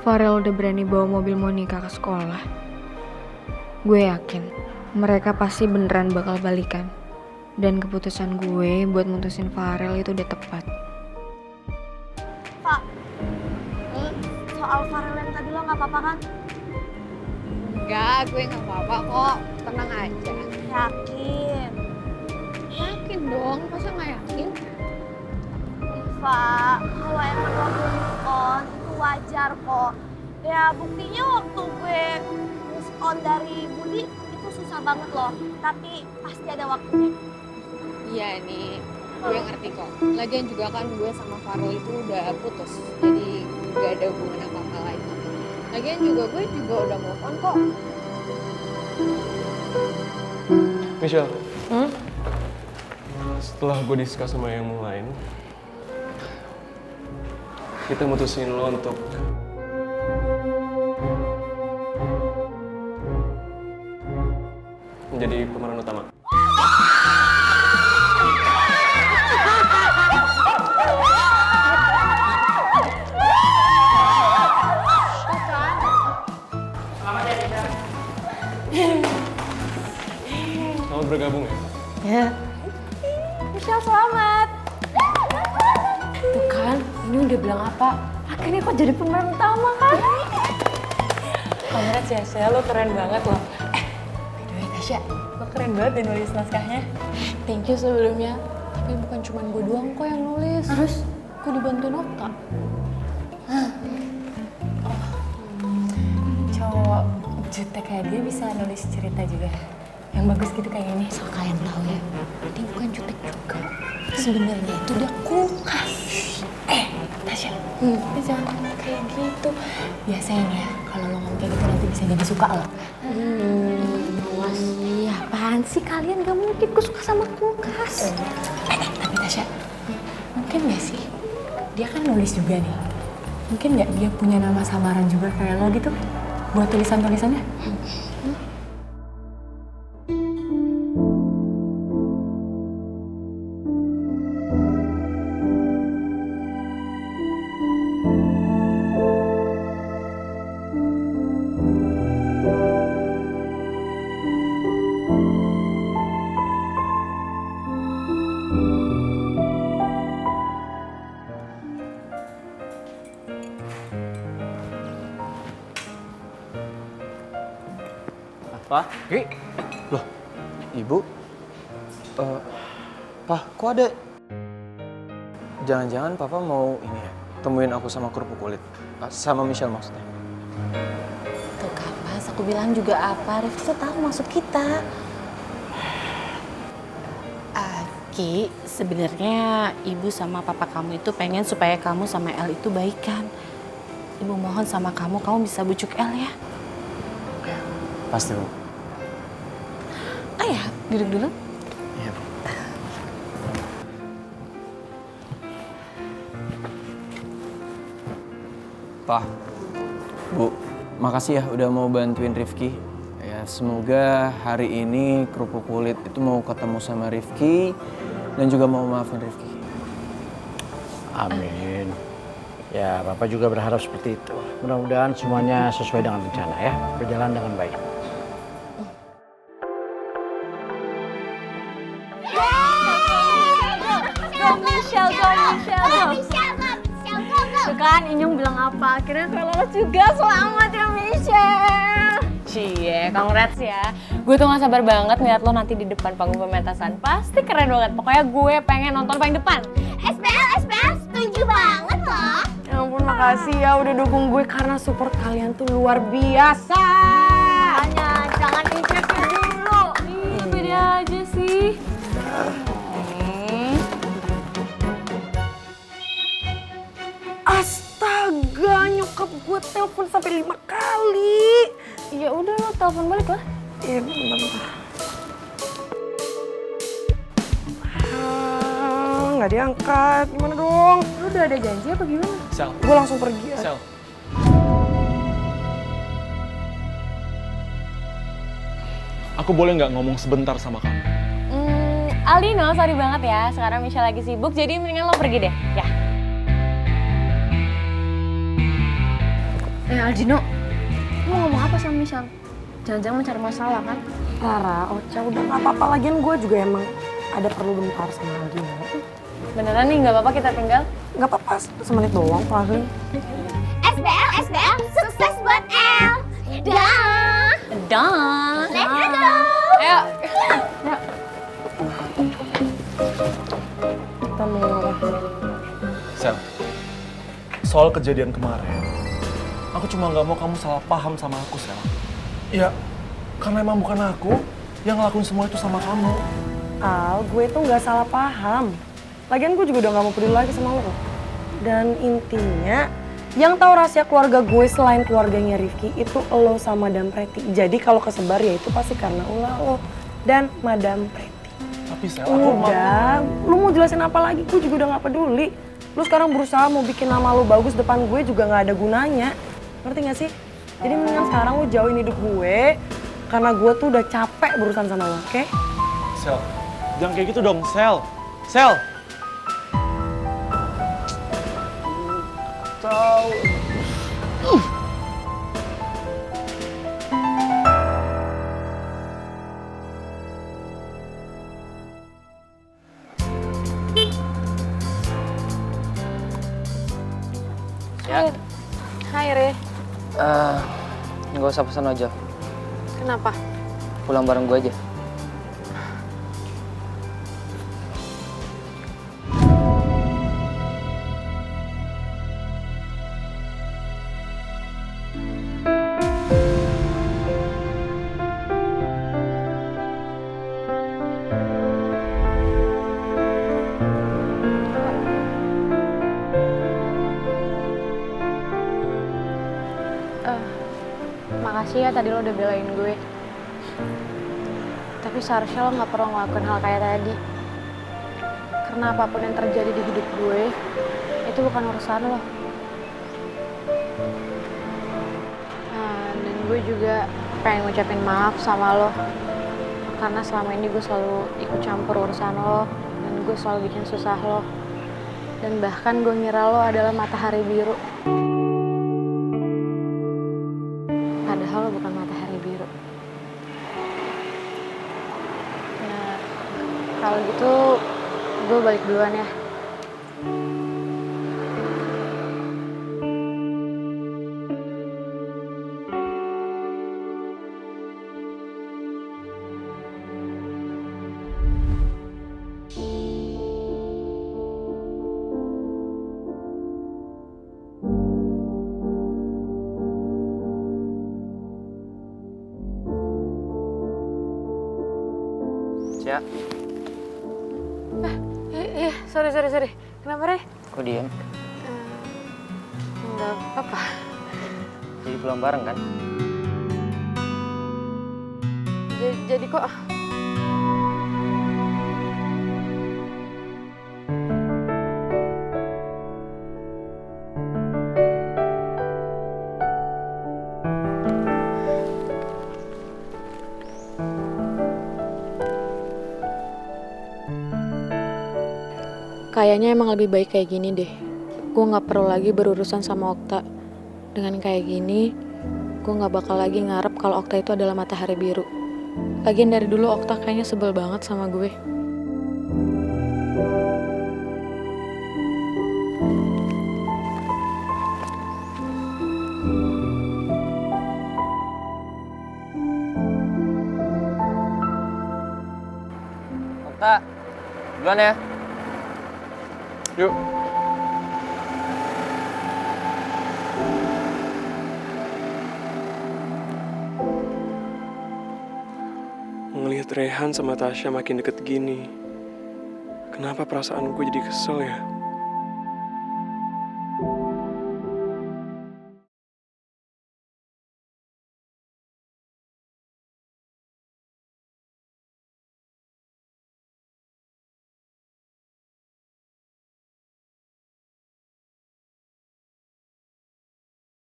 Farel udah berani bawa mobil Monica ke sekolah, gue yakin mereka pasti beneran bakal balikan. Dan keputusan gue buat mutusin Farel itu udah tepat. Pak, soal Farel yang tadi lo gak apa-apa kan? Enggak, gue gak apa-apa kok. Tenang aja. Yakin? Yakin dong, masa gak yakin? Pak, kalau emang lo belum move on, itu wajar kok. Ya buktinya waktu gue move on dari Budi, itu susah banget loh. Tapi pasti ada waktunya. Iya nih, gue ngerti kok. Lagian juga kan gue sama Farel itu udah putus. Jadi gak ada hubungan apa-apa lagi. Lagian juga gue juga udah move on kok. Michelle, setelah gue discuss sama yang lain, kita mutusin lo untuk menjadi pemeran utama. Selamat bergabung ya. Ya. Michelle, selamat. Tuh kan, ini udah bilang apa? Akhirnya kok jadi pemeran utama kan? Congrats ya, Tasya, lo keren banget loh. By the way Tasya, lo keren banget deh nulis naskahnya. Thank you sebelumnya, tapi bukan cuma gue doang kok yang nulis. Terus? Gue dibantuin Okta. Cowok jutek kayak dia bisa nulis cerita juga. Yang bagus gitu kayak gini. Asal kalian tahu ya, dia bukan jutek juga. Sebenarnya itu dia kulkas. Tasya, jangan ngomong kayak gitu. Biasanya nih ya, kalau lo ngomong kayak gitu nanti bisa jadi suka lo. Awas, apaan sih kalian? Gak mungkin gue suka sama kulkas. Tapi Tasya, mungkin gak sih? Dia kan nulis juga nih. Mungkin gak dia punya nama samaran juga kayak lo gitu? Buat tulisan-tulisannya? Pak? Loh, Ibu? Pak, kok ada? Jangan-jangan Papa mau ini ya, temuin aku sama kerupuk kulit. Sama Michelle maksudnya. Tuh kan Mas, aku bilang juga apa, Rifki tuh tahu maksud kita. Ki, sebenarnya ibu sama papa kamu itu pengen supaya kamu sama El itu baikan. Ibu mohon sama kamu bisa bujuk El ya. Pasti, Bu. Ayah, duduk dulu. Iya, Bu. Pak, Bu, makasih ya udah mau bantuin Rifki. Ya, semoga hari ini kerupuk kulit itu mau ketemu sama Rifki dan juga mau maafin Rifki. Amin. Ya, Bapak juga berharap seperti itu. Mudah-mudahan semuanya sesuai dengan rencana ya, berjalan dengan baik. Go Michelle, go Michelle, go. Tuh kan, Inyong bilang apa? Akhirnya gue lolos juga, selamat ya Michelle. Cie, congrats ya. Gue tuh gak sabar banget ngeliat lo nanti di depan panggung pementasan. Pasti keren banget. Pokoknya gue pengen nonton paling depan. SPL, setuju banget loh. Ya ampun, makasih ya udah dukung gue karena support kalian tuh luar biasa. Makanya, jangan insecure dulu. Beda aja sih. Astaga, nyokap gue telepon sampai 5 kali. Ya udah lo telepon balik lah. Iya, bentar. Nggak diangkat, gimana dong? Lu udah ada janji apa gimana? Sel. Gue langsung pergi ya. Sel. Aku boleh nggak ngomong sebentar sama kamu? Aldino, sorry banget ya. Sekarang Michelle lagi sibuk, jadi mendingan lo pergi deh. Ya. Aldino, lu ngomong apa sama Michelle? Jangan-jangan mencari masalah kan? Rara, Ocha, udah gak apa-apa. Lagian gue juga emang ada perlu bentar sama Aldino. Beneran nih, nggak apa-apa kita tinggal? Gak apa-apa, semenit doang paling. SBL, sukses buat El. Dah. Dah. Let's go. Ayo. Kita mau Sel, soal kejadian kemarin, aku cuma nggak mau kamu salah paham sama aku, Sel. Ya, karena emang bukan aku yang ngelakuin semua itu sama kamu. Al, gue tuh gak salah paham. Lagian gue juga udah gak mau peduli lagi sama lo. Dan intinya, yang tahu rahasia keluarga gue selain keluarganya Rifki itu lo sama Madam Preti. Jadi kalau kesebar ya itu pasti karena ulah lo dan Madam Preti. Tapi Sel, aku Udah, lu mau jelasin apa lagi? Gue juga udah gak peduli. Lu sekarang berusaha mau bikin nama lo bagus depan gue juga gak ada gunanya. Ngerti gak sih? Jadi mendingan sekarang lu jauhin hidup gue. Karena gue tuh udah capek berurusan sama lo, oke? Sel, jangan kayak gitu dong, Sel. Sel. Tahu. Ya. Hai, Re. Nggak usah pesan ojol. Kenapa? Pulang bareng gue aja. Makasih ya tadi lo udah belain gue. Tapi seharusnya lo gak perlu ngelakuin hal kayak tadi. Karena apapun yang terjadi di hidup gue, itu bukan urusan lo. Dan gue juga pengen ngucapin maaf sama lo. Karena selama ini gue selalu ikut campur urusan lo. Dan gue selalu bikin susah lo. Dan bahkan gue ngira lo adalah matahari biru. Padahal lo bukan matahari biru. Nah, kalau gitu gue balik duluan ya. Ya. Iya, sorry. Kenapa, Re? Kok diem? Enggak apa-apa. Jadi pulang bareng kan? Jadi kok... Kayaknya emang lebih baik kayak gini deh. Gue gak perlu lagi berurusan sama Okta. Dengan kayak gini, gue gak bakal lagi ngarep kalau Okta itu adalah matahari biru. Lagian dari dulu Okta kayaknya sebel banget sama gue. Okta, duluan ya. Yuk. Ngelihat Rehan sama Tasya makin deket gini, kenapa perasaan gue jadi kesel ya?